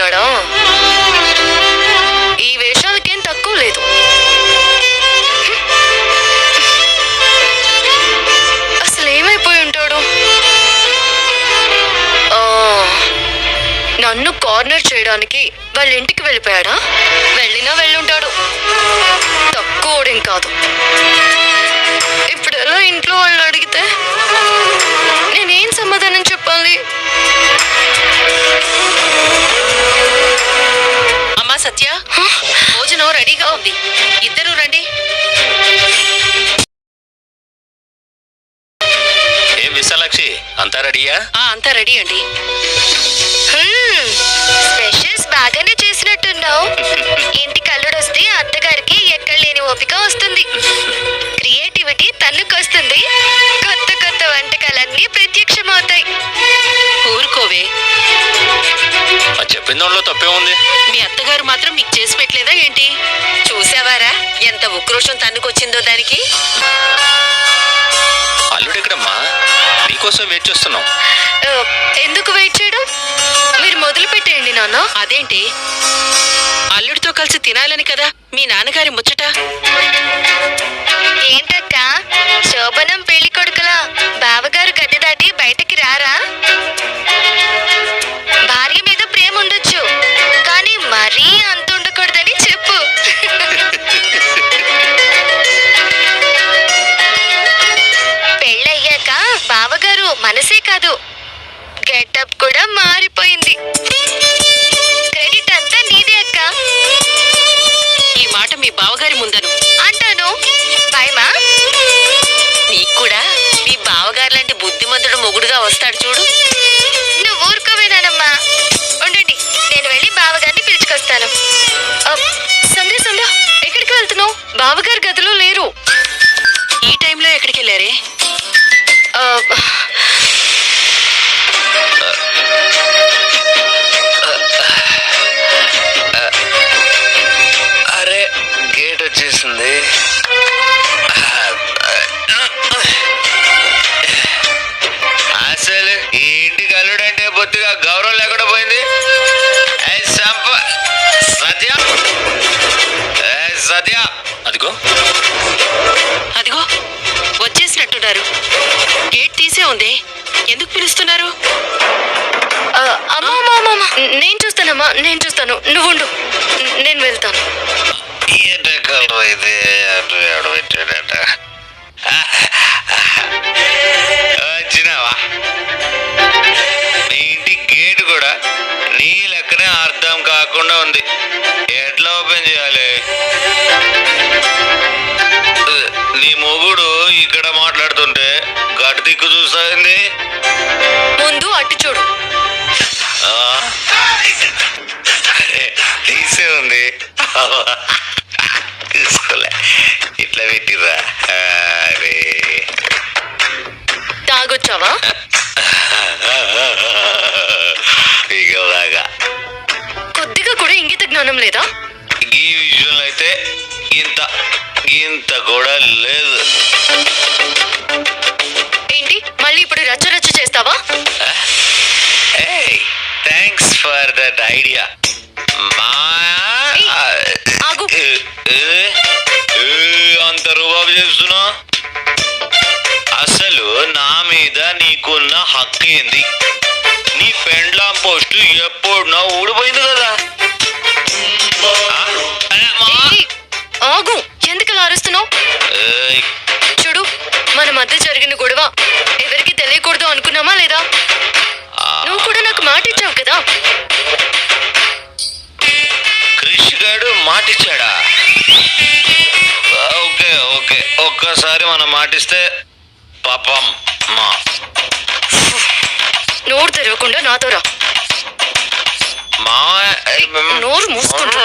అయిపోతున్నాడా? ఈ వేషాలకేం తక్కువ లేదు. అసలు ఏమైపోయి ఉంటాడు? నన్ను కార్నర్ చేయడానికి వాళ్ళ ఇంటికి వెళ్ళిపోయాడా? వెళ్ళినా వెళ్ళుంటాడు. తక్కువడేం కాదు. ఇప్పుడు ఎలా ఇంట్లో వాళ్ళు అడిగితే నేనేం సమాధానం చెప్పాలి? అమ్మా సత్య, భోజనం రెడీగా ఉంది, ఇద్దరు రండి. ఏం విశాలాక్షి, అంతా రెడీయా? అంతా రెడీ అండి. స్పెషల్స్ బాగానే చేసినట్టున్నావు. ఇంటికి అల్లుడొస్తే అత్తగారికి ఎక్కడ లేని ఓపిక వస్తుంది, క్రియేటివిటీ తన్నుకొస్తుంది, కొత్త కొత్త వంటకాలన్నీ ప్రత్యక్షమవుతాయి. ఊరుకోవే, చెప్పిన దానిలో తప్పే ఉంది. మీ అత్తగారు మాత్రం మీకు చేసి పెట్టలేదా ఏంటి? చూసావారా ఎంత ఉక్రోషం తన్నుకొచ్చిందో దానికి. అల్లుడెక్కడమ్మా? నీకోసం వెయిట్ చేస్తున్నాం. ఎందుకు వెయిట్ చేయడం? మీరు మొదలు పెట్టేయండి నాన్న. అదేంటి, అల్లుడితో కలిసి తినాలని కదా మీ నాన్నగారి ముచ్చట. ఏంటక్క, శోభనం పెళ్లి కొడుకులా బావగారు గడ్డి దాటి బయటికి రారా? భార్య మీద ప్రేమ ఉండొచ్చు, కానీ మరీ అంత ఉండకూడదని చెప్పు. పెళ్ళయ్యాక బావగారు మనసే కాదు, గెటప్ కూడా మారిపోయింది. క్రెడిట్ అంతా నీదే అక్క. ఈ మాట మీ బావగారి ముందను అంటాను. భయమా? నీకు కూడా మీ బావగారు లాంటి బుద్ధిమంతుడు మొగుడుగా వస్తాడు చూడు. నువ్వు ఊరుకోవేనానమ్మా. ఉండండి, నేను వెళ్ళి బావగారిని పిలుచుకొస్తాను. సంధ్య సంధ్య, ఎక్కడికి వెళ్తున్నావు? బావగారు గదిలో లేరు. ఈ టైంలో ఎక్కడికి వెళ్ళారే? అరే, గేట్ వచ్చేసింది. అసలు ఈ ఇంటికి అల్లుడంటే బొత్తిగా గౌరవం లేకుండా పోయింది. సత్య, సత్య, అదిగో అదిగో వచ్చేసినట్టున్నారు. గేట్ తీసే ఉంది, ఎందుకు పిలుస్తున్నారు? అమ్మా, నేను చూస్తానమ్మా, నేను చూస్తాను. నువ్వు ఉండు, నేను వెళ్తాను. వచ్చినావా? నీ ఇంటి గేటు కూడా నీ లెక్కనే అర్థం కాకుండా ఉంది. ఎట్లా ఓపెన్ చేయాలి? నీ మొగుడు ఇక్కడ మాట్లాడుతుంటే గటు దిక్కు చూస్తుంది. ముందు అటు చూడు. తీసే ఉంది, తీసుకోలే. ఇట్లా పెట్టిర్రా? అరే, తాగొచ్చావా? ఇలాగా కొద్దిగా కూడా ఇంగిత జ్ఞానం లేదా? ఈ విషయంలో అయితే ఇంత కూడా లేదు. ఏంటి, మళ్ళీ ఇప్పుడు రచ్చ చేస్తావా? Thanks for that idea. అంత రుబాబు చేస్తున్నా? అసలు నా మీద నీకున్న హక్కు ఏంది? నీ పెండ్లాం పోస్టు ఎప్పుడున్నా ఊడిపోయింది కదా. ఆగు, ఎందుకు అరుస్తున్నావు? చూడు, మన మధ్య జరిగిన గొడవ ఎవరికి తెలియకూడదు అనుకున్నామా లేదా? నువ్వు కూడా నాకు మాట ఇచ్చావు కదా. క్రిష్ గాడు మాటిచ్చాడా? ఓకే ఓకే, ఒక్కసారి మనం మాటిస్తే పాపం మా నోరు తెరవకుండా నాతో రా. మా నోరు మూసుకుంటా.